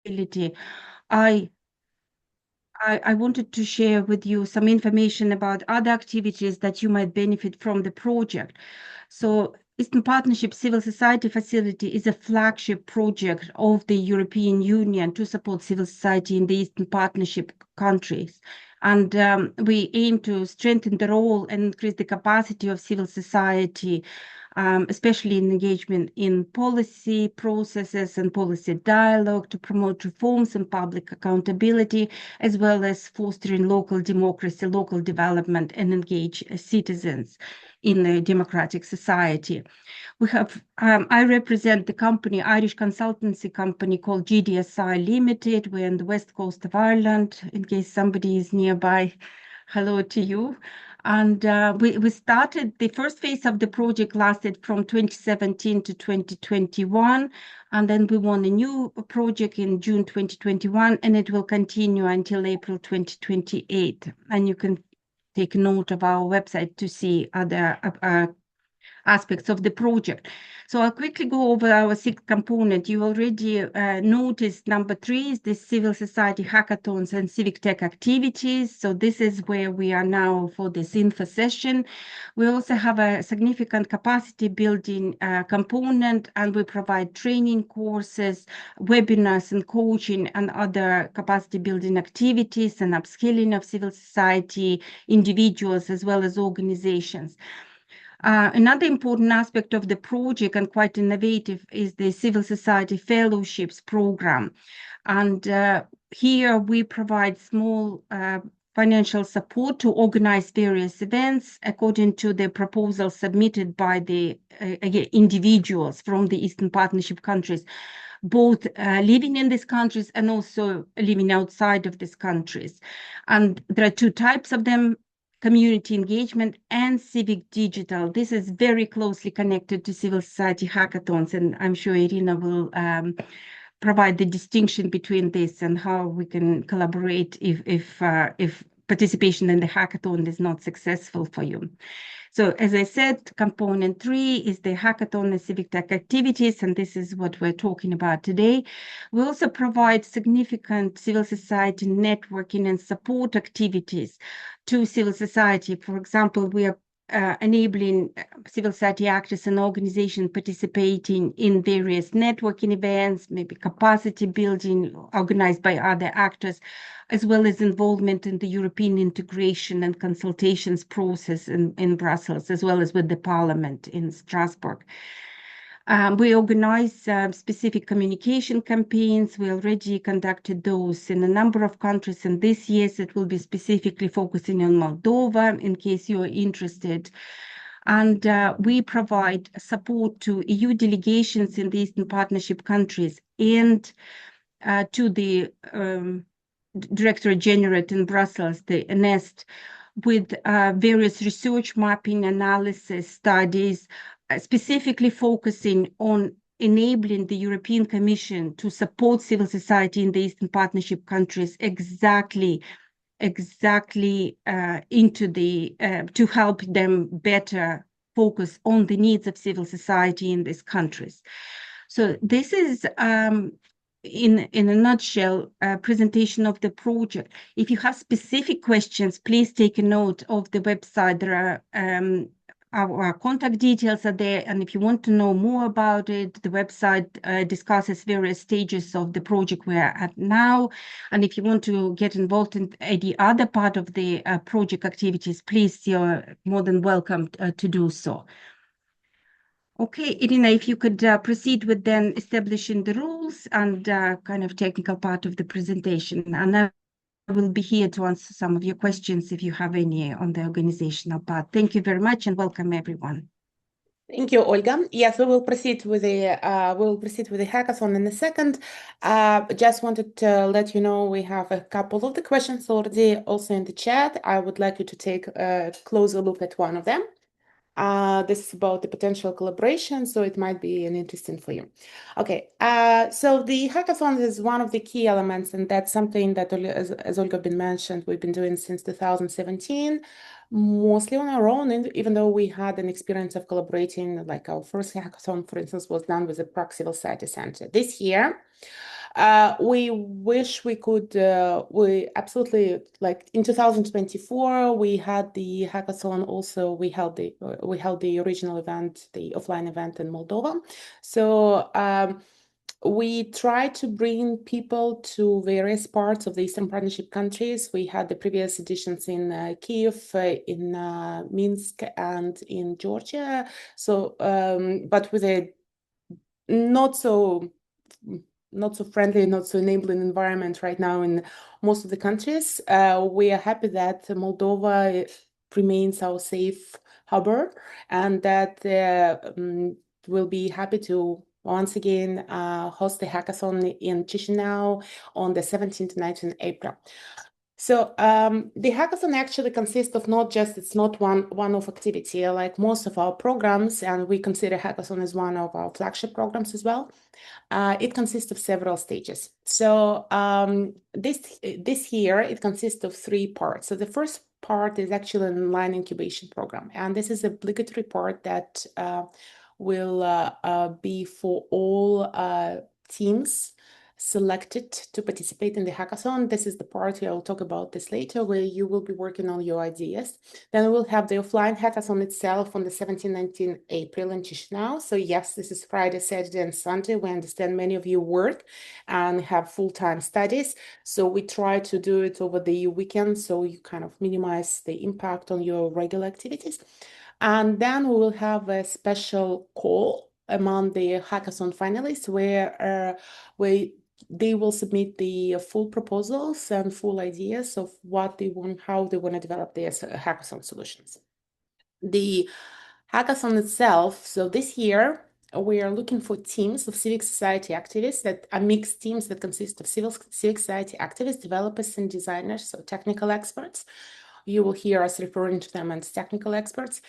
I I wanted to share with you some information about other activities that you might benefit from the project. So Eastern Partnership Civil Society Facility is a flagship project of the European Union to support civil society in the Eastern Partnership countries. And we aim to strengthen the role and increase the capacity of civil society, especially in engagement in policy processes and policy dialogue to promote reforms and public accountability, as well as fostering local democracy, local development, and engage citizens in a democratic society. We have, I represent the company, Irish consultancy company called GDSI Limited. We're on the west coast of Ireland, in case somebody is nearby. Hello to you. And we started, the first phase of the project lasted from 2017 to 2021. And then we won a new project in June 2021, and it will continue until April 2028. And you can take note of our website to see other aspects of the project. So I'll quickly go over our sixth component. You already noticed number 3 is the civil society hackathons and civic tech activities. So this is where we are now for this info session. We also have a significant capacity building component, and we provide training courses, webinars and coaching and other capacity building activities and upskilling of civil society individuals as well as organizations. Another important aspect of the project and quite innovative is the Civil Society Fellowships program. And here we provide small financial support to organize various events according to the proposal submitted by the individuals from the Eastern Partnership countries, both living in these countries and also living outside of these countries. And there are 2 types of them: community engagement and civic digital. This is very closely connected to civil society hackathons, and I'm sure Irina will provide the distinction between this and how we can collaborate if participation in the hackathon is not successful for you. So as I said, component 3 is the hackathon and civic tech activities, and this is what we're talking about today. We also provide significant civil society networking and support activities to civil society. For example, we are enabling civil society actors and organizations participating in various networking events, maybe capacity building organized by other actors, as well as involvement in the European integration and consultations process in Brussels, as well as with the Parliament in Strasbourg. We organize specific communication campaigns. We already conducted those in a number of countries, and this year it will be specifically focusing on Moldova, in case you are interested. And we provide support to EU delegations in the Eastern Partnership countries and to the Directorate General in Brussels, the NEST, with various research mapping, analysis, studies, specifically focusing on enabling the European Commission to support civil society in the Eastern Partnership countries exactly into the to help them better focus on the needs of civil society in these countries. So this is in a nutshell, presentation of the project. If you have specific questions, please take a note of the website. There are our contact details are there, and if you want to know more about it, the website discusses various stages of the project we're at now. And if you want to get involved in any other part of the project activities, please, you're more than welcome to do so. Okay, Irina, if you could proceed with then establishing the rules and kind of technical part of the presentation. And I will be here to answer some of your questions if you have any on the organizational part. Thank you very much and welcome everyone. Thank you, Olga. Yes, we will proceed with the hackathon in a second. Just wanted to let you know we have a couple of the questions already also in the chat. I would like you to take a closer look at one of them. This is about the potential collaboration, so it might be an interesting for you. Okay, so the hackathon is one of the key elements, and that's something that, as Olga been mentioned, we've been doing since 2017, mostly on our own, and even though we had an experience of collaborating, like our first hackathon, for instance, was done with the Prague Civil Society Center. This year, We wish we could, we absolutely, like in 2024, we had the hackathon also, we held the original event, the offline event in Moldova. So we try to bring people to various parts of the Eastern Partnership countries. We had the previous editions in Kiev, in Minsk, and in Georgia. So, but with a not so friendly, not so enabling environment right now in most of the countries. We are happy that Moldova remains our safe harbor, and that we'll be happy to once again host the hackathon in Chisinau on the 17th to 19th April. So the hackathon actually consists of it's not one-off activity like most of our programs, and we consider hackathon as one of our flagship programs as well. It consists of several stages. So this year it consists of 3 parts. So the first part is actually an online incubation program, and this is an obligatory part that will be for all teams selected to participate in the hackathon. This is the part I'll talk about this later, where you will be working on your ideas. Then we'll have the offline hackathon itself on the 17th, 19th April in Chisinau. So yes, this is Friday, Saturday, and Sunday. We understand many of you work and have full-time studies. So we try to do it over the weekend, so you kind of minimize the impact on your regular activities. And then we will have a special call among the hackathon finalists where they will submit the full proposals and full ideas of what they want, how they want to develop their hackathon solutions. The hackathon itself, so this year we are looking for teams of civic society activists that are mixed teams that consist of civic society activists, developers, and designers, so technical experts. You will hear us referring to them as technical experts.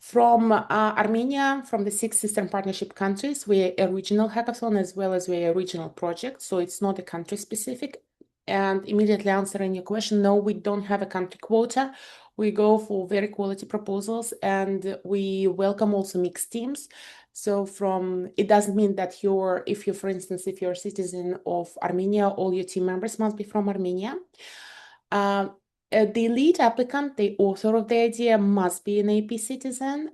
From Armenia, from the 6 Eastern Partnership countries, we're a regional hackathon as well as we're a regional project, so it's not a country specific. And immediately answering your question, no, we don't have a country quota. We go for very quality proposals, and we welcome also mixed teams. So it doesn't mean that if you're, for instance, if you're a citizen of Armenia, all your team members must be from Armenia. The lead applicant, the author of the idea, must be an EaP citizen.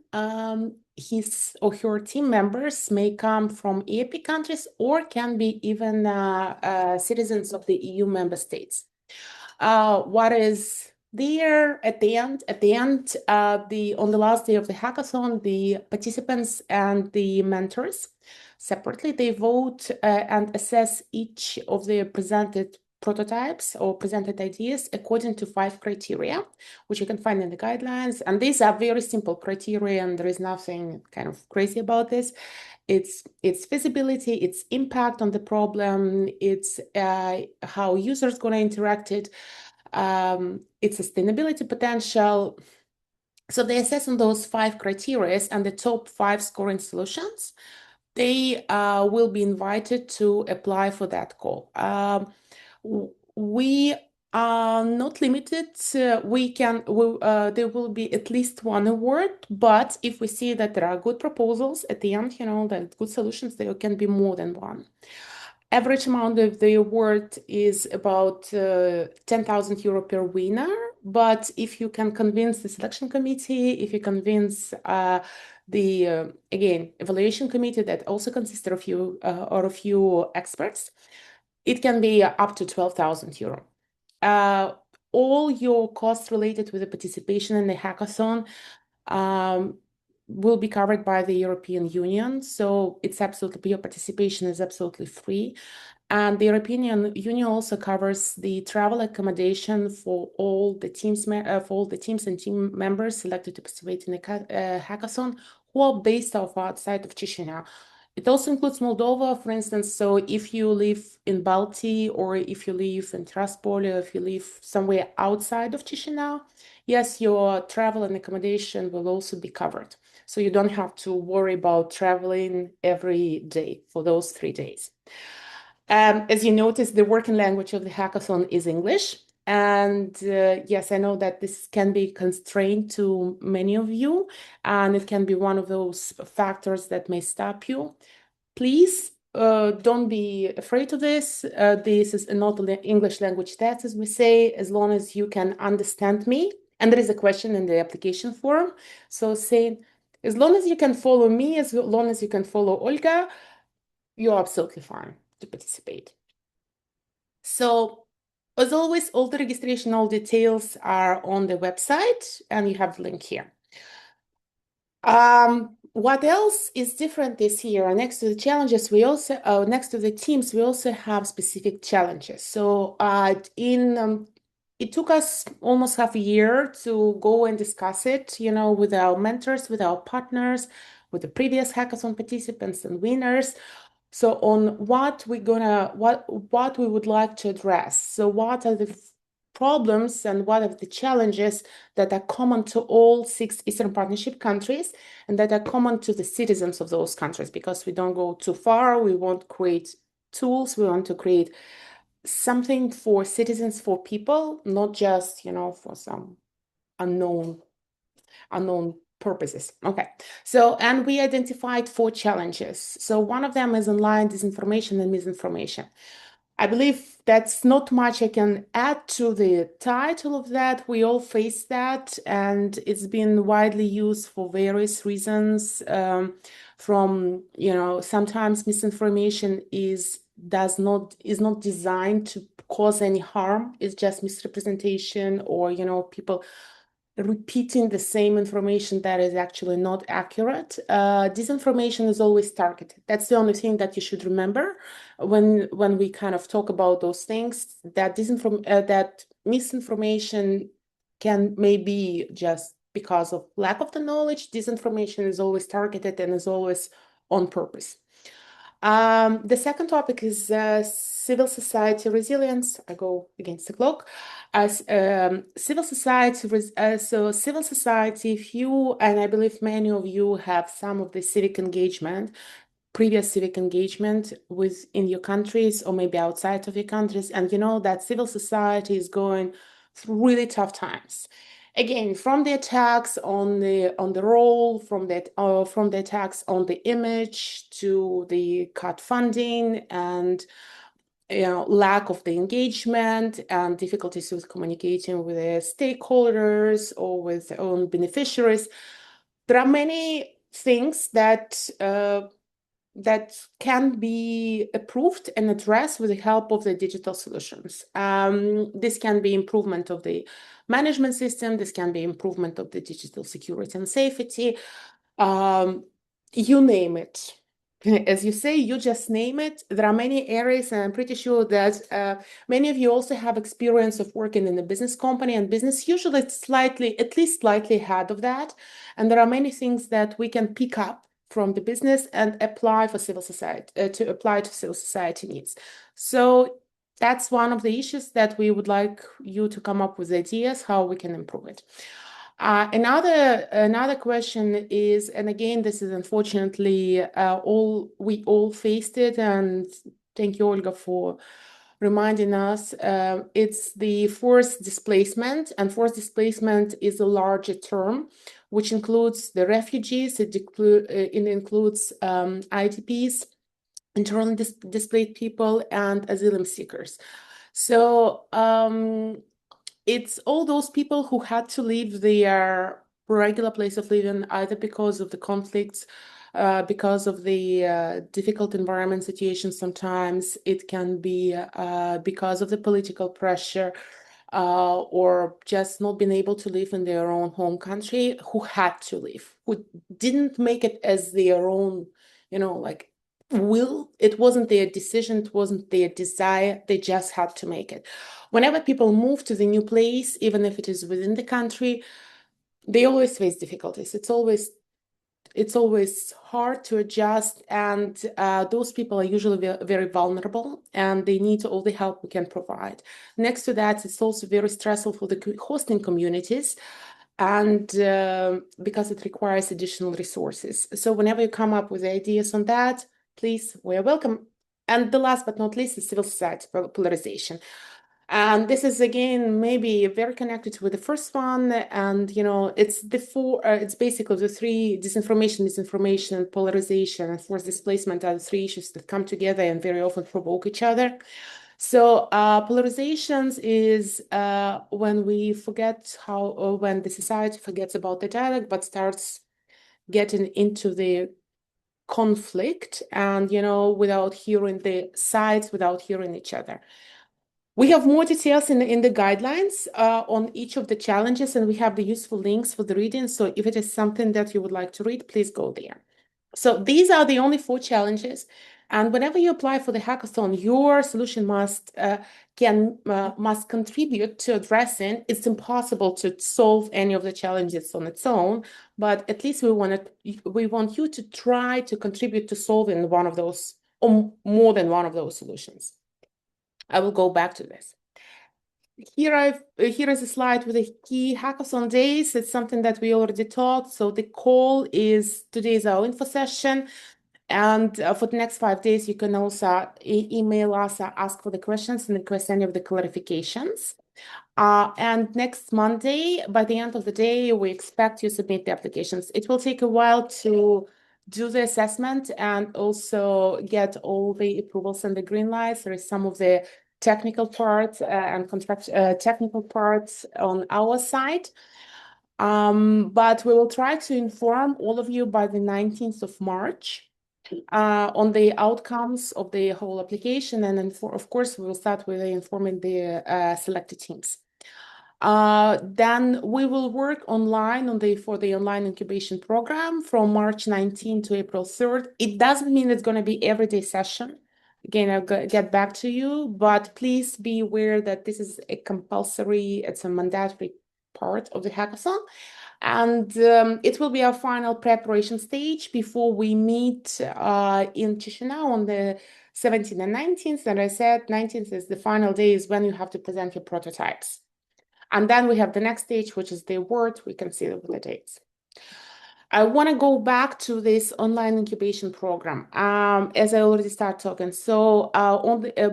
His or her team members may come from EaP countries or can be even citizens of the EU member states. What is there at the end? On the last day of the hackathon, the participants and the mentors separately, they vote and assess each of the presented prototypes or presented ideas according to 5 criteria, which you can find in the guidelines. And these are very simple criteria, and there is nothing kind of crazy about this. It's feasibility, it's impact on the problem, it's how users going to interact it, its sustainability potential. So they assess on those 5 criteria, and the top 5 scoring solutions, they will be invited to apply for that call. We are not limited. There will be at least 1 award, but if we see that there are good proposals at the end, that good solutions, there can be more than 1. Average amount of the award is about 10,000 euro per winner. But if you can convince the selection committee, if you convince the again evaluation committee that also consists of a few experts, it can be up to 12,000 euro. All your costs related with the participation in the hackathon will be covered by the European Union. So your participation is absolutely free. And the European Union also covers the travel accommodation for all the teams and team members selected to participate in the hackathon who are based outside of Chisinau. It also includes Moldova, for instance. So if you live in Balti, or if you live in Tiraspol, or if you live somewhere outside of Chisinau, yes, your travel and accommodation will also be covered. So you don't have to worry about traveling every day for those 3 days. As you notice, the working language of the hackathon is English. And yes, I know that this can be constrained to many of you, and it can be one of those factors that may stop you. Please don't be afraid of this. This is not an English language test, as we say, as long as you can understand me. And there is a question in the application form. So saying, as long as you can follow me, as long as you can follow Olga, you're absolutely fine to participate. So as always, all the registration, all details are on the website, and you have the link here. What else is different this year? Next to the challenges, we also next to the teams, we also have specific challenges. So it took us almost half a year to go and discuss it, you know, with our mentors, with our partners, with the previous hackathon participants and winners. So on what we would like to address. So what are the problems and what are the challenges that are common to all 6 Eastern Partnership countries and that are common to the citizens of those countries, because we don't go too far. We want to create tools. We want to create something for citizens, for people, not just, you know, for some unknown purposes. Okay, so, and we identified 4 challenges. So one of them is online disinformation and misinformation. I believe that's not much I can add to the title of that. We all face that, and it's been widely used for various reasons. From, you know, sometimes misinformation is not designed to cause any harm. It's just misrepresentation, or, you know, people repeating the same information that is actually not accurate. Disinformation is always targeted. That's the only thing that you should remember when we kind of talk about those things, that that misinformation can maybe just because of lack of the knowledge. Disinformation is always targeted and is always on purpose. The second topic is civil society resilience. I go against the clock. As civil society, so civil society, if you, and I believe many of you have some of the civic engagement, previous civic engagement within your countries or maybe outside of your countries, and you know that civil society is going through really tough times. Again, from the attacks on the role, from the attacks on the image, to the cut funding, and, you know, lack of the engagement and difficulties with communicating with the stakeholders or with their own beneficiaries. There are many things that can be approved and addressed with the help of the digital solutions. This can be improvement of the management system. This can be improvement of the digital security and safety. You name it. As you say, you just name it. There are many areas, and I'm pretty sure that many of you also have experience of working in a business company, and business usually at least slightly ahead of that. And there are many things that we can pick up from the business and apply for civil society to civil society needs. So that's one of the issues that we would like you to come up with ideas how we can improve it. Another question is, and again, this is unfortunately we all faced it, and thank you, Olga, for reminding us. It's the forced displacement, and forced displacement is a larger term, which includes the refugees. It includes IDPs, internally displaced people, and asylum seekers. So it's all those people who had to leave their regular place of living, either because of the conflicts, because of the difficult environment situation. Sometimes it can be because of the political pressure, or just not being able to live in their own home country, who had to leave, who didn't make it as their own, you know, like will. It wasn't their decision, it wasn't their desire, they just had to make it. Whenever people move to the new place, even if it is within the country, they always face difficulties. It's always hard to adjust, and those people are usually very vulnerable, and they need all the help we can provide. Next to that, it's also very stressful for the hosting communities, and because it requires additional resources. So whenever you come up with ideas on that, please, we are welcome. And the last but not least is civil society polarization. And this is again maybe very connected with the first one, and it's it's basically the three: disinformation, misinformation, polarization, and forced displacement are the three issues that come together and very often provoke each other. So polarizations is when we forget how, or when the society forgets about the dialogue, but starts getting into the conflict, and without hearing the sides, without hearing each other. We have more details in the guidelines on each of the challenges, and we have the useful links for the reading. So if it is something that you would like to read, please go there. So these are the only 4 challenges. And whenever you apply for the hackathon, your solution must contribute to addressing. It's impossible to solve any of the challenges on its own, but at least we want you to try to contribute to solving one of those, or more than one of those solutions. I will go back to this. Here is a slide with the key hackathon days. It's something that we already talked. So the call is, today is our info session. And for the next 5 days, you can also email us, ask for the questions, and request any of the clarifications. And next Monday, by the end of the day, we expect you to submit the applications. It will take a while to do the assessment and also get all the approvals and the green lights. There is some of the technical parts and technical parts on our side. But we will try to inform all of you by the 19th of March on the outcomes of the whole application. And then, of course, we will start with informing the selected teams. Then we will work online for the online incubation program from March 19 to April 3rd. It doesn't mean it's going to be everyday session. Again, I'll get back to you, but please be aware that this is a compulsory, it's a mandatory part of the hackathon. And it will be our final preparation stage before we meet in Chisinau on the 17th and 19th. And I said 19th is the final day, is when you have to present your prototypes. And then we have the next stage, which is the award. We can see the dates. I want to go back to this online incubation program, as I already started talking. So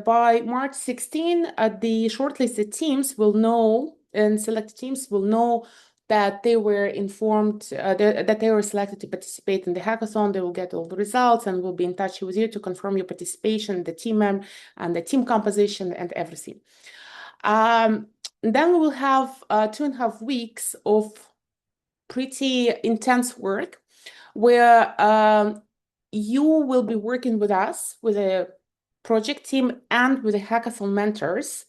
by March 16, the shortlisted teams will know, and selected teams will know that they were informed, that they were selected to participate in the hackathon. They will get all the results and will be in touch with you to confirm your participation, the team member, and the team composition and everything. Then we will have 2.5 weeks of pretty intense work where you will be working with us, with a project team and with the hackathon mentors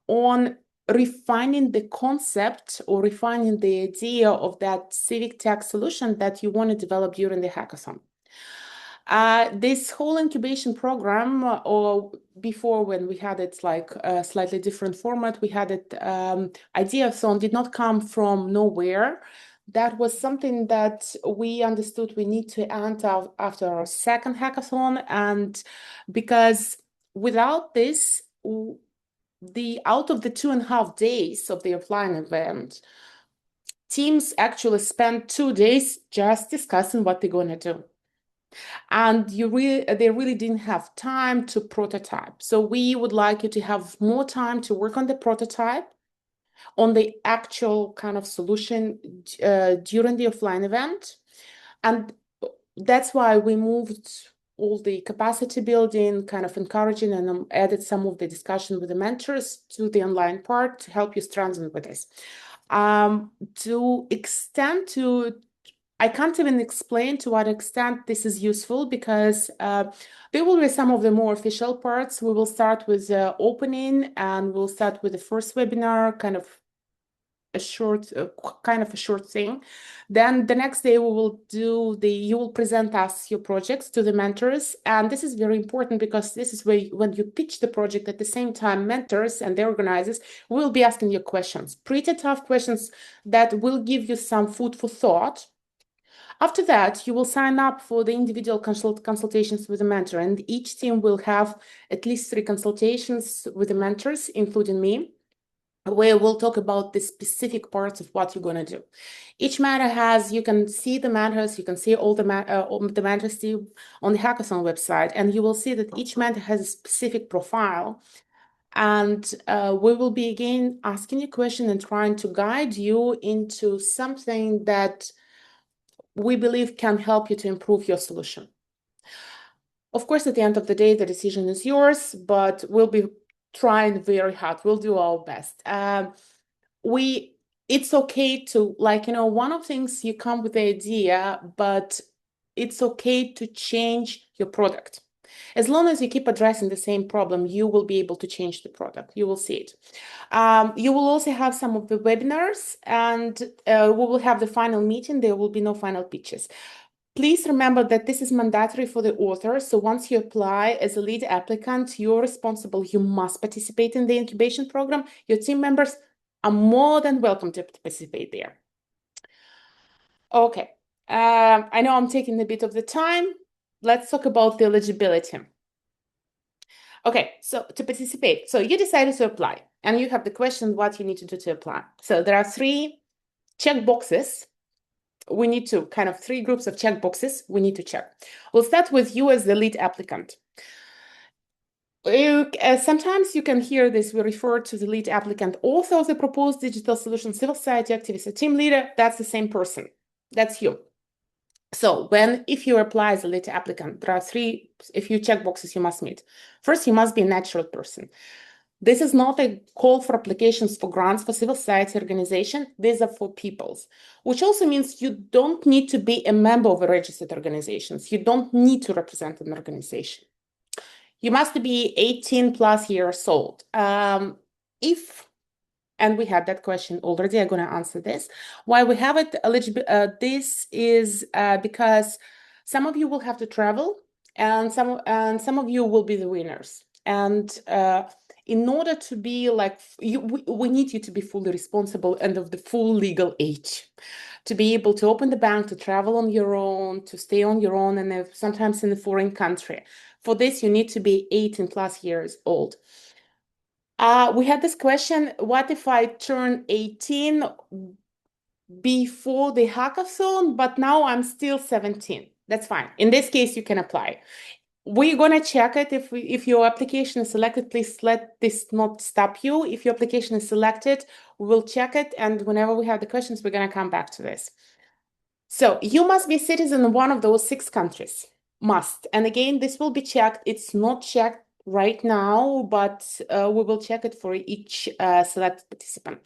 on refining the concept or refining the idea of that civic tech solution that you want to develop during the hackathon. This whole incubation program, or before when we had it like a slightly different format, we had it, Ideathon did not come from nowhere. That was something that we understood we need to enter after our second hackathon. And because without this, out of the 2.5 days of the offline event, teams actually spent 2 days just discussing what they're going to do. And they really didn't have time to prototype. So we would like you to have more time to work on the prototype, on the actual kind of solution during the offline event. And that's why we moved all the capacity building, kind of encouraging, and added some of the discussion with the mentors to the online part to help you strengthen with this. I can't even explain to what extent this is useful, because there will be some of the more official parts. We will start with the opening, and we'll start with the first webinar, kind of a short thing. Then the next day we will you will present us your projects to the mentors. And this is very important, because this is where when you pitch the project, at the same time, mentors and the organizers will be asking you questions, pretty tough questions that will give you some food for thought. After that, you will sign up for the individual consultations with the mentor, and each team will have at least 3 consultations with the mentors, including me, where we'll talk about the specific parts of what you're going to do. Each mentor you can see the mentors, you can see all the mentors on the Hackathon website, and you will see that each mentor has a specific profile. And we will be again asking you a question and trying to guide you into something that we believe can help you to improve your solution. Of course, at the end of the day, the decision is yours, but we'll be trying very hard. We'll do our best. It's okay to, like, one of things you come with the idea, but it's okay to change your product. As long as you keep addressing the same problem, you will be able to change the product. You will see it. You will also have some of the webinars, and we will have the final meeting. There will be no final pitches. Please remember that this is mandatory for the author. So once you apply as a lead applicant, you're responsible. You must participate in the incubation program. Your team members are more than welcome to participate there. Okay. I know I'm taking a bit of the time. Let's talk about the eligibility. Okay, so to participate, so you decided to apply, and you have the question what you need to do to apply. So there are 3 check boxes. We need to kind of 3 groups of check boxes we need to check. We'll start with you as the lead applicant. Sometimes you can hear this, we refer to the lead applicant, author of the proposed digital solution, civil society activist, a team leader, that's the same person. That's you. So if you apply as a lead applicant, there are a few checkboxes you must meet. First, you must be a natural person. This is not a call for applications for grants for civil society organization. These are for peoples, which also means you don't need to be a member of a registered organizations. You don't need to represent an organization. You must be 18 plus years old. And we had that question already. I'm going to answer this. Why we have it eligible? This is because some of you will have to travel, and some of you will be the winners. And in order to be like we need you to be fully responsible and of the full legal age, to be able to open the bank, to travel on your own, to stay on your own, and sometimes in a foreign country. For this, you need to be 18 plus years old. We had this question, what if I turn 18 before the hackathon, but now I'm still 17? That's fine. In this case, you can apply. We're going to check it. If your application is selected, please let this not stop you. If your application is selected, we will check it. And whenever we have the questions, we're going to come back to this. So you must be a citizen of one of those 6 countries. Must. And again, this will be checked. It's not checked right now, but we will check it for each selected participant.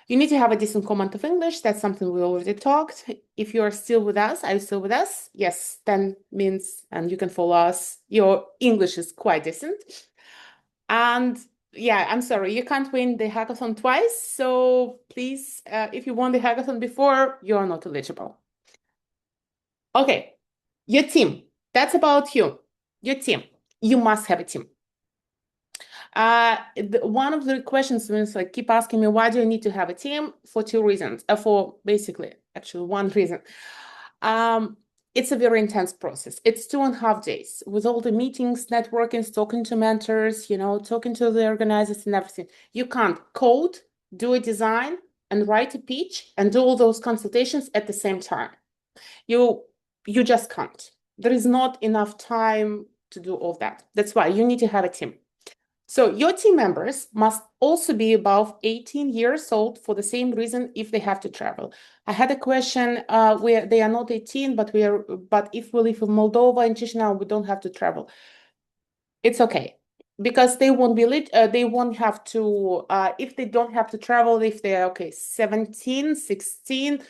You need to have a decent command of English. That's something we already talked. If you are still with us, are you still with us? Yes, then means, and you can follow us, your English is quite decent. And yeah, I'm sorry, you can't win the hackathon twice. So please, if you won the hackathon before, you're not eligible. Okay, your team. That's about you. Your team. You must have a team. One of the questions is like keep asking me, why do you need to have a team? For 2 reasons. For basically, actually 1 reason. It's a very intense process. It's 2.5 days with all the meetings, networking, talking to mentors, talking to the organizers and everything. You can't code, do a design, and write a pitch and do all those consultations at the same time. You just can't. There is not enough time to do all that. That's why you need to have a team. So your team members must also be above 18 years old for the same reason if they have to travel. I had a question where they are not 18, but if we live in Moldova and Chisinau, we don't have to travel. It's okay because they won't be they won't have to if they don't have to travel, if they're 17, 16,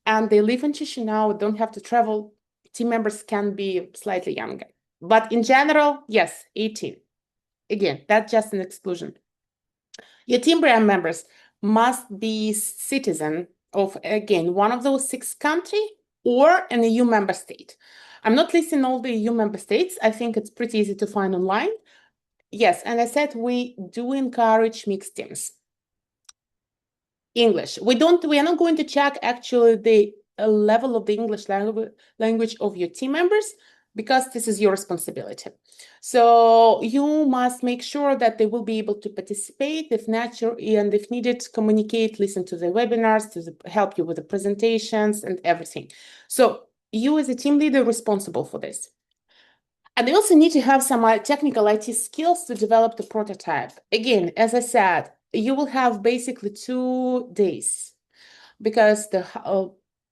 and they live in Chisinau, don't have to travel, team members can be slightly younger. But in general, yes, 18. Again, that's just an exclusion. Your team members must be citizen of, again, one of those 6 countries or an EU member state. I'm not listing all the EU member states. I think it's pretty easy to find online. Yes, and I said we do encourage mixed teams. English. We are not going to check actually the level of the English language of your team members, because this is your responsibility. So you must make sure that they will be able to participate if naturally, and if needed, communicate, listen to the webinars, help you with the presentations and everything. So you as a team leader are responsible for this. And they also need to have some technical IT skills to develop the prototype. Again, as I said, you will have basically 2 days because the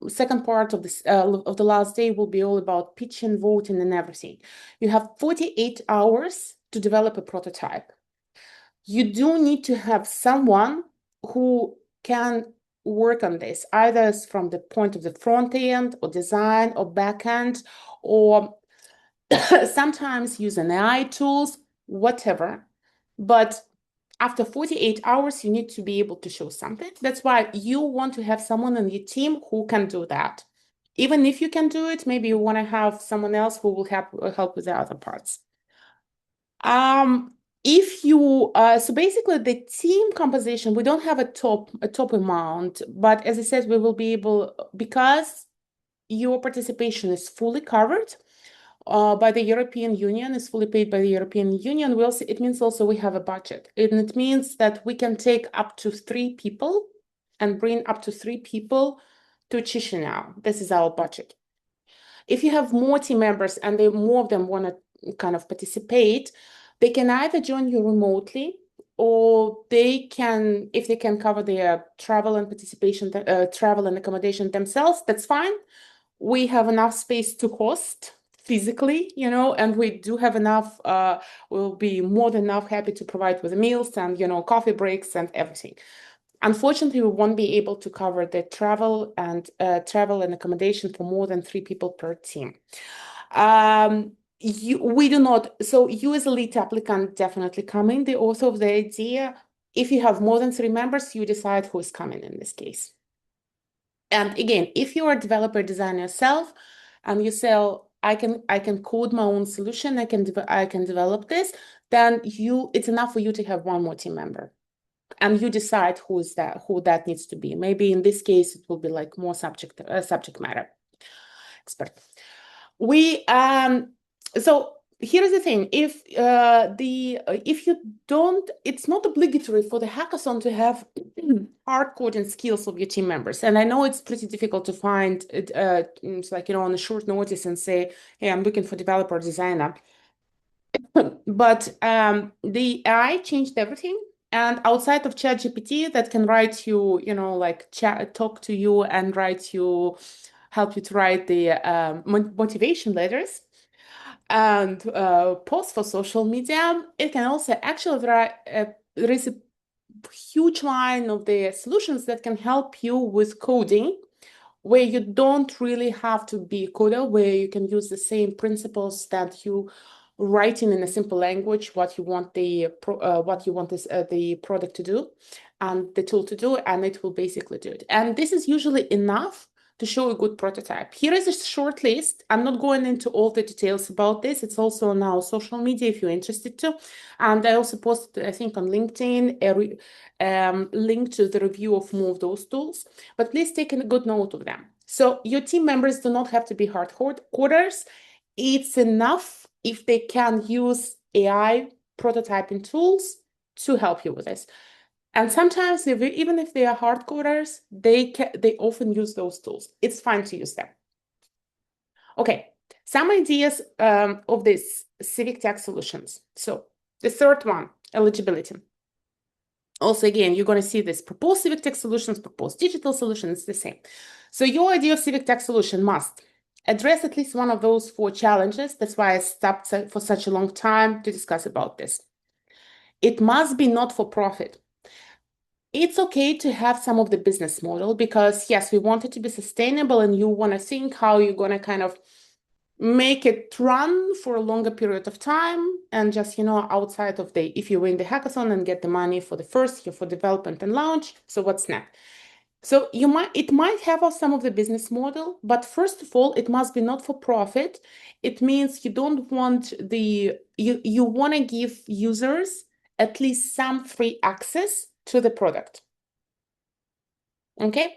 second part of the last day will be all about pitching, voting, and everything. You have 48 hours to develop a prototype. You do need to have someone who can work on this, either from the point of the front end or design or back end, or sometimes use an AI tools, whatever. But after 48 hours, you need to be able to show something. That's why you want to have someone on your team who can do that. Even if you can do it, maybe you want to have someone else who will help with the other parts. If you so basically the team composition, we don't have a top amount, but as I said, we will be able, because your participation is fully covered by the European Union, is fully paid by the European Union. It means also we have a budget, and it means that we can take up to 3 people and bring up to 3 people to Chisinau. This is our budget. If you have more team members and more of them want to kind of participate, they can either join you remotely, or they can, if they can cover their travel and travel and accommodation themselves, that's fine. We have enough space to host physically, and we do have enough, we'll be more than enough happy to provide with the meals and, coffee breaks and everything. Unfortunately, we won't be able to cover the travel and accommodation for more than 3 people per team. We do not, so you as a lead applicant definitely come in, the author of the idea. If you have more than 3 members, you decide who is coming in this case. And again, if you are a developer designer yourself and you say, I can code my own solution, I can develop this, then it's enough for you to have one more team member. And you decide who that needs to be. Maybe in this case, it will be like more subject matter expert. So here's the thing: if you don't, it's not obligatory for the hackathon to have hard coding skills of your team members. And I know it's pretty difficult to find it. It's like on a short notice and say, "Hey, I'm looking for developer designer." But the AI changed everything. And outside of ChatGPT that can write you, like talk to you and help you to write the motivation letters and post for social media, it can also actually, there is a huge line of the solutions that can help you with coding, where you don't really have to be a coder, where you can use the same principles that you writing in a simple language what you want the product to do and the tool to do, and it will basically do it. And this is usually enough to show a good prototype. Here is a short list. I'm not going into all the details about this. It's also on our social media if you're interested to. And I also posted, I think, on LinkedIn a link to the review of more of those tools. But please take a good note of them. So your team members do not have to be hard coders. It's enough if they can use AI prototyping tools to help you with this. And sometimes, even if they are hard coders, they often use those tools. It's fine to use them. Okay, some ideas of these civic tech solutions. So the third one, eligibility. Also, again, you're going to see this proposed civic tech solutions, proposed digital solutions, the same. So your idea of civic tech solution must address at least one of those 4 challenges. That's why I stopped for such a long time to discuss about this. It must be not for profit. It's okay to have some of the business model, because yes, we want it to be sustainable, and you want to think how you're going to kind of make it run for a longer period of time, and just, outside of if you win the hackathon and get the money for the first year for development and launch, so what's next? So it might have some of the business model, but first of all, it must be not for profit. It means you don't want you want to give users at least some free access to the product. Okay?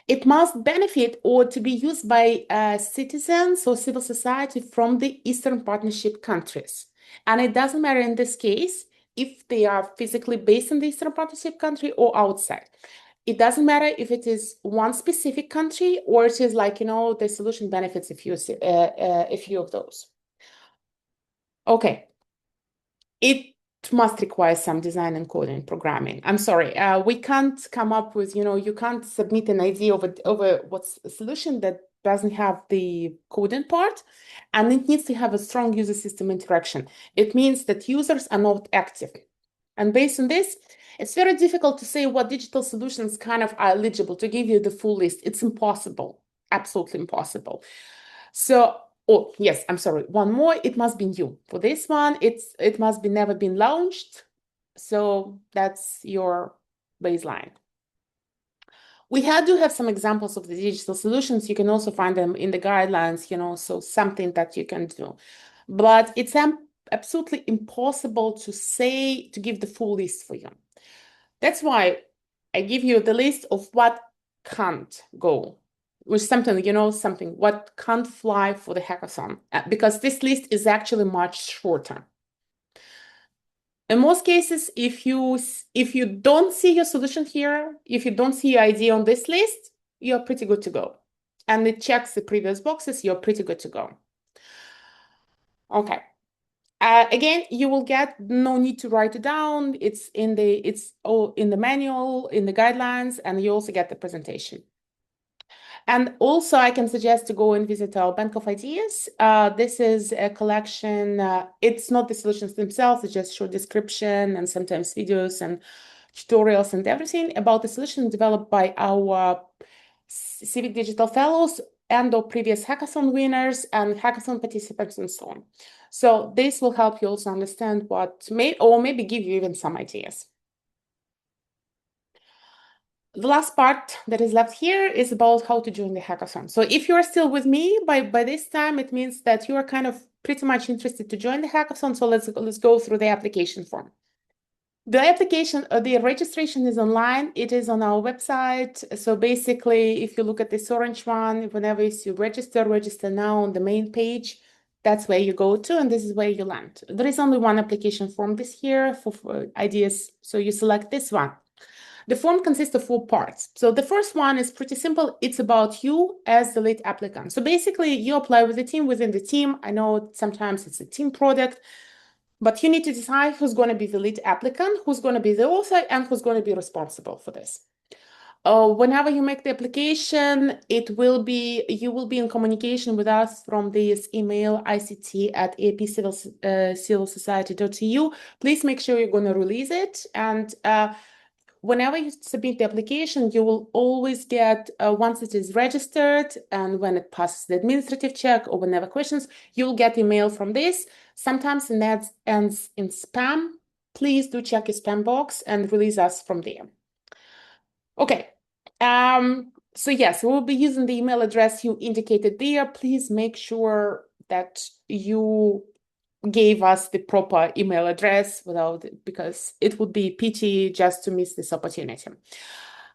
It must benefit or to be used by citizens or civil society from the Eastern Partnership countries. And it doesn't matter in this case if they are physically based in the Eastern Partnership country or outside. It doesn't matter if it is one specific country or it is like, the solution benefits a few of those. Okay. It must require some design and coding programming. I'm sorry, we can't come up with, you can't submit an idea over what's a solution that doesn't have the coding part, and it needs to have a strong user system interaction. It means that users are not active. And based on this, it's very difficult to say what digital solutions kind of are eligible to give you the full list. It's impossible, absolutely impossible. So, oh yes, I'm sorry. One more, it must be new. For this one, it must be never been launched. So that's your baseline. We do have some examples of the digital solutions. You can also find them in the guidelines, so something that you can do. But it's absolutely impossible to give the full list for you. That's why I give you the list of what can't go with something what can't fly for the hackathon, because this list is actually much shorter. In most cases, if you don't see your solution here, if you don't see your idea on this list, you're pretty good to go. And it checks the previous boxes, you're pretty good to go. Okay. Again, you will get no need to write it down. It's all in the manual, in the guidelines, and you also get the presentation. And also, I can suggest to go and visit our Bank of Ideas. This is a collection. It's not the solutions themselves, it's just short description and sometimes videos and tutorials and everything about the solution developed by our Civic Digital Fellows and/or previous hackathon winners and hackathon participants and so on. So this will help you also understand maybe give you even some ideas. The last part that is left here is about how to join the hackathon. So if you are still with me by this time, it means that you are kind of pretty much interested to join the hackathon. So let's go through the application form. The registration is online. It is on our website. So basically, if you look at this orange one, whenever you register now on the main page, that's where you go to, and this is where you land. There is only one application form this year for ideas. So you select this one. The form consists of 4 parts. So the first one is pretty simple. It's about you as the lead applicant. So basically, you apply with the team within the team. I know sometimes it's a team product, but you need to decide who's going to be the lead applicant, who's going to be the author, and who's going to be responsible for this. Whenever you make the application, you will be in communication with us from this email, ict@eapcivilsociety.eu. Please make sure you're going to release it. And whenever you submit the application, you will always get, once it is registered and when it passes the administrative check or whenever questions, you'll get email from this. Sometimes it ends in spam. Please do check your spam box and release us from there. Okay. So yes, we'll be using the email address you indicated there. Please make sure that you gave us the proper email address because it would be pity just to miss this opportunity.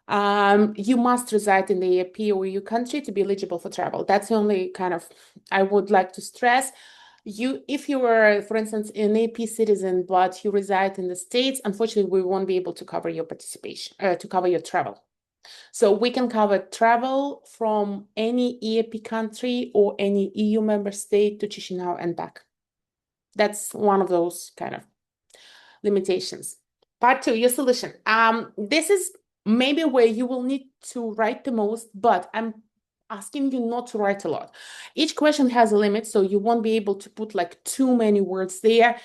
You must reside in the EaP or EU country to be eligible for travel. That's the only kind of I would like to stress. If you were, for instance, an EaP citizen, but you reside in the States, unfortunately, we won't be able to cover your participation, to cover your travel. So we can cover travel from any EaP country or any EU member state to Chisinau and back. That's one of those kind of limitations. Part 2, your solution. This is maybe where you will need to write the most, but I'm asking you not to write a lot. Each question has a limit, so you won't be able to put like too many words there.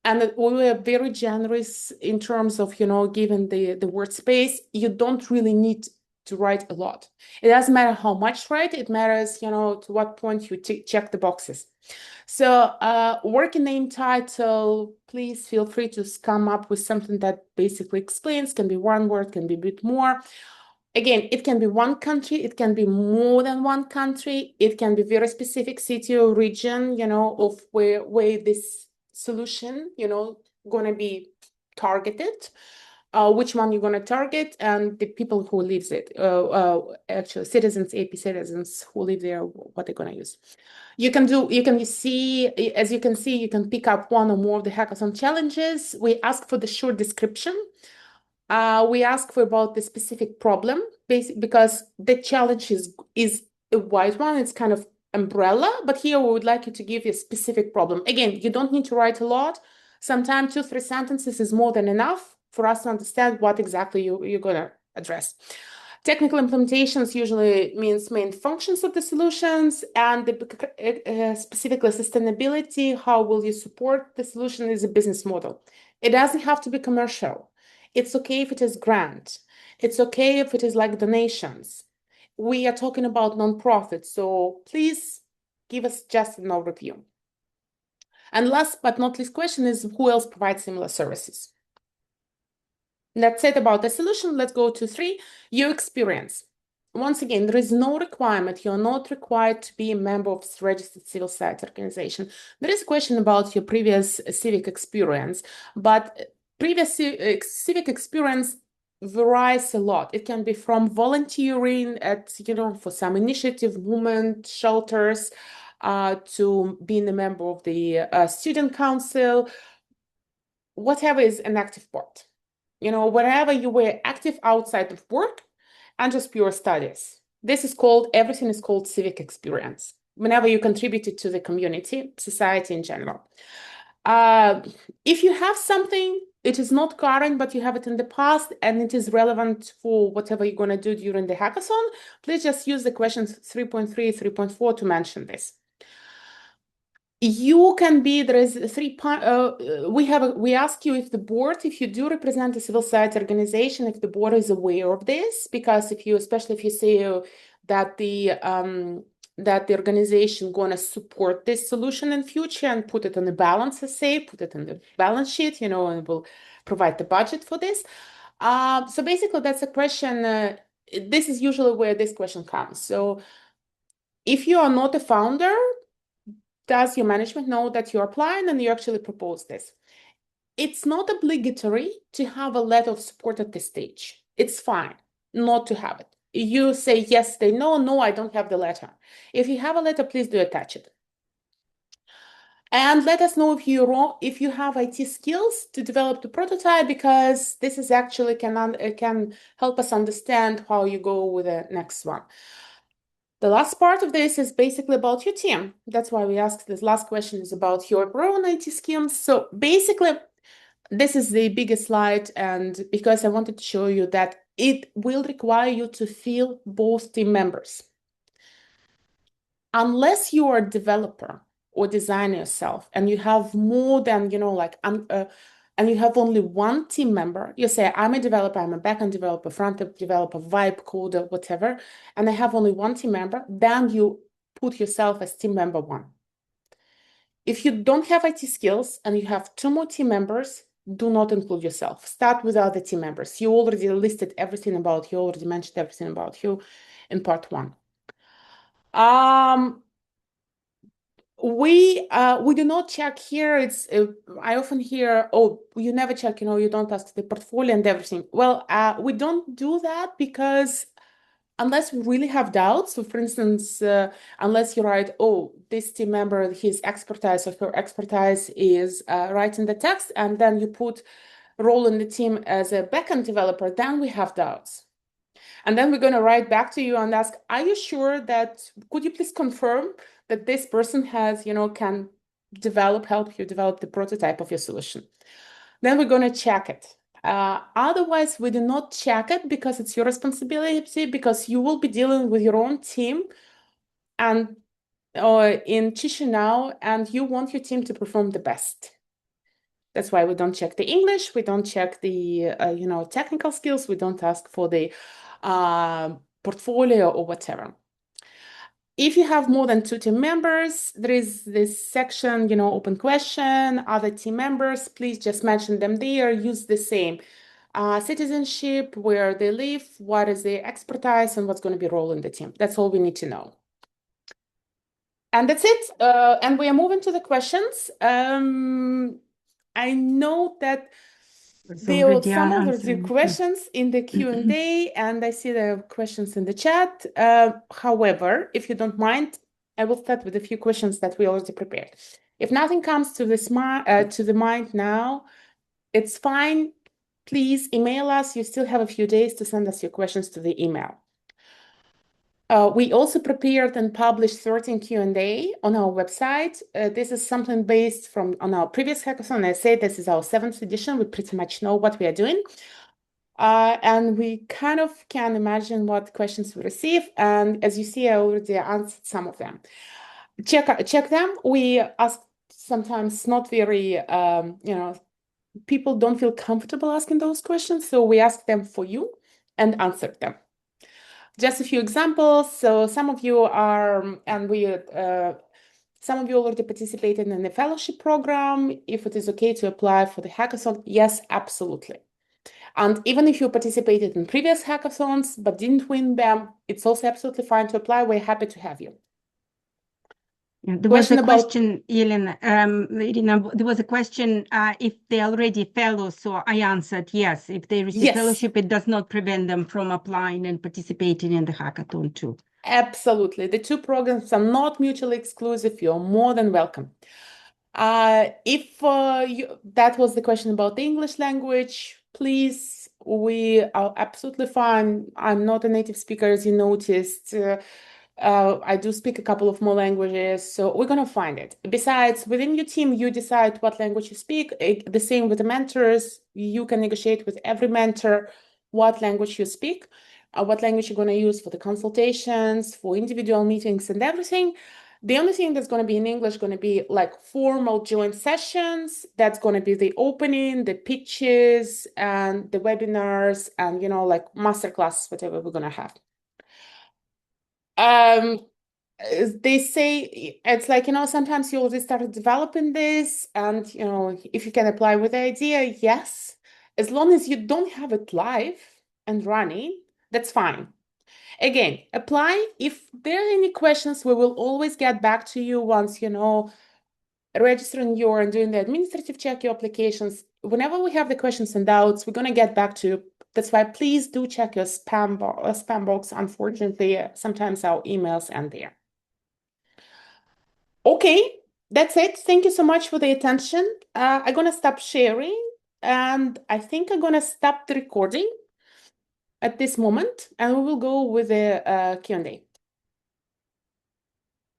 And we are very generous in terms of, given the word space. You don't really need to write a lot. It doesn't matter how much to write. It matters, to what point you check the boxes. So working name title, please feel free to come up with something that basically explains, can be one word, can be a bit more. Again, it can be one country, it can be more than one country, it can be very specific city or region, of where this solution, going to be targeted, which one you're going to target, and the people who lives it, actually citizens, EaP citizens who live there, what they're going to use. You can see, as you can see, you can pick up one or more of the hackathon challenges. We ask for the short description. We ask for about the specific problem, because the challenge is a wide one. It's kind of umbrella, but here we would like you to give a specific problem. Again, you don't need to write a lot. Sometimes 2-3 sentences is more than enough for us to understand what exactly you're going to address. Technical implementations usually means main functions of the solutions and specifically sustainability. How will you support the solution is a business model. It doesn't have to be commercial. It's okay if it is grant. It's okay if it is like donations. We are talking about nonprofits, so please give us just an overview. And last but not least question is who else provides similar services? That's it about the solution. Let's go to 3, your experience. Once again, there is no requirement. You're not required to be a member of a registered civil society organization. There is a question about your previous civic experience, but previous civic experience varies a lot. It can be from volunteering at, for some initiative, movement, shelters, to being a member of the student council, whatever is an active part. Wherever you were active outside of work and just pure studies. Everything is called civic experience. Whenever you contributed to the community, society in general. If you have something, it is not current, but you have it in the past and it is relevant for whatever you're going to do during the hackathon, please just use the questions 3.3, 3.4 to mention this. There is 3 we ask you if you do represent a civil society organization, if the board is aware of this, because especially if you say that the organization gonna support this solution in future and put it on the balance, put it in the balance sheet, and will provide the budget for this. So basically that's a question, this is usually where this question comes. So if you are not a founder, does your management know that you're applying and you actually propose this? It's not obligatory to have a letter of support at this stage. It's fine not to have it. You say yes, they know, no, I don't have the letter. If you have a letter, please do attach it. And let us know if you have IT skills to develop the prototype, because this is actually can help us understand how you go with the next one. The last part of this is basically about your team. That's why we asked this last question is about your own IT skills. So basically, this is the biggest slide, and because I wanted to show you that it will require you to fill both team members. Unless you are a developer or designer yourself and you have more than, and you have only one team member, you say, I'm a developer, I'm a backend developer, front-end developer, vibe coder, whatever, and I have only one team member, then you put yourself as team member 1. If you don't have IT skills and you have 2 more team members, do not include yourself. Start with other team members. You already listed everything about you, already mentioned everything about you in part 1. We do not check here. I often hear, oh, you never check, you don't ask the portfolio and everything. Well, we don't do that because unless we really have doubts, so for instance, unless you write, oh, this team member, his expertise or her expertise is writing the text, and then you put role in the team as a backend developer, then we have doubts. And then we're going to write back to you and ask, are you sure could you please confirm that this person has, can help you develop the prototype of your solution? Then we're going to check it. Otherwise, we do not check it because it's your responsibility, because you will be dealing with your own team and in Chisinau, and you want your team to perform the best. That's why we don't check the English, we don't check the technical skills, we don't ask for the portfolio or whatever. If you have more than 2 team members, there is this section, open question, other team members, please just mention them there, use the same citizenship, where they live, what is their expertise, and what's going to be role in the team. That's all we need to know. And that's it. And we are moving to the questions. I know that there are some of the questions in the Q&A, and I see there are questions in the chat. However, if you don't mind, I will start with a few questions that we already prepared. If nothing comes to the mind now, it's fine. Please email us. You still have a few days to send us your questions to the email. We also prepared and published 13 Q&A on our website. This is something based on our previous hackathon. I say this is our 7th edition. We pretty much know what we are doing. And we kind of can imagine what questions we receive. And as you see, I already answered some of them. Check them. We ask sometimes not very, people don't feel comfortable asking those questions. So we ask them for you and answer them. Just a few examples. So some of you are, some of you already participated in the fellowship program. If it is okay to apply for the hackathon, yes, absolutely. And even if you participated in previous hackathons but didn't win them, it's also absolutely fine to apply. We're happy to have you. Yeah, there was a question, Elena, Irina, there was a question if they're already fellows, so I answered yes. If they receive fellowship, it does not prevent them from applying and participating in the hackathon too. Absolutely. The two programs are not mutually exclusive. You're more than welcome. If that was the question about the English language, please, we are absolutely fine. I'm not a native speaker, as you noticed. I do speak a couple of more languages, so we're going to find it. Besides, within your team, you decide what language you speak. The same with the mentors. You can negotiate with every mentor what language you speak, what language you're going to use for the consultations, for individual meetings and everything. The only thing that's going to be in English going to be like formal joint sessions. That's going to be the opening, the pitches, and the webinars, and like masterclasses, whatever we're going to have. They say it's like, sometimes you already started developing this, and if you can apply with the idea, yes, as long as you don't have it live and running, that's fine. Again, apply. If there are any questions, we will always get back to you once, registering your and doing the administrative check your applications. Whenever we have the questions and doubts, we're going to get back to you. That's why please do check your spam box. Unfortunately, sometimes our emails end there. Okay, that's it. Thank you so much for the attention. I'm going to stop sharing, and I think I'm going to stop the recording at this moment, and we will go with the Q&A.